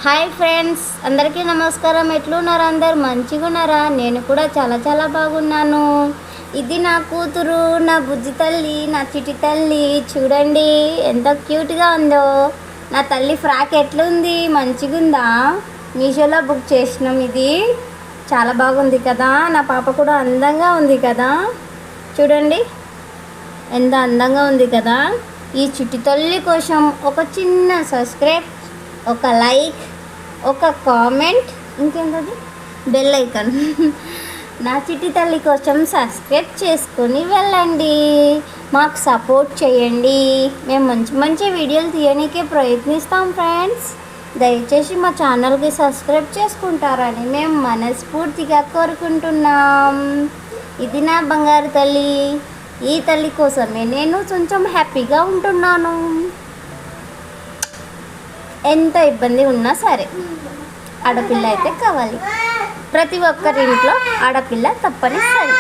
Hi friends, అందరికీ నమస్కారం. ఎట్లున్నారు? అందరు మంచిగా ఉన్నారా? నేను కూడా చాలా బాగున్నాను. ఇది నా కూతురు, నా బుజ్జి తల్లి, నా చిటి తల్లి. చూడండి ఎంత క్యూట్గా ఉందో. నా తల్లి ఫ్రాక్ ఎట్లుంది? మంచిగా ఉందా? మీషోలో బుక్ చేసినాం. ఇది చాలా బాగుంది కదా. నా పాప కూడా అందంగా ఉంది కదా. చూడండి ఎంత అందంగా ఉంది కదా. ఈ చిట్టి తల్లి కోసం ఒక చిన్న సబ్స్క్రైబ్, ఒక లైక్, ఒక కామెంట్, ఇంకేంటది బెల్ ఐకాన్. నా చిట్టి తల్లి కోసం సబ్స్క్రైబ్ చేసుకొని వెళ్ళండి. మాకు సపోర్ట్ చేయండి. మేము మంచి వీడియోలు తీయడానికే ప్రయత్నిస్తాం ఫ్రెండ్స్. దయచేసి మా ఛానల్కి సబ్స్క్రైబ్ చేసుకుంటారని మేము మనస్ఫూర్తిగా కోరుకుంటున్నాం. ఇది నా బంగారు తల్లి. ఈ తల్లి కోసమే నేను కొంచెం హ్యాపీగా ఉంటున్నాను. ఎంత ఇబ్బంది ఉన్నా సరే ఆడపిల్ల అయితే కావాలి. ప్రతి ఒక్కరి ఇంట్లో ఆడపిల్ల తప్పనిసరి.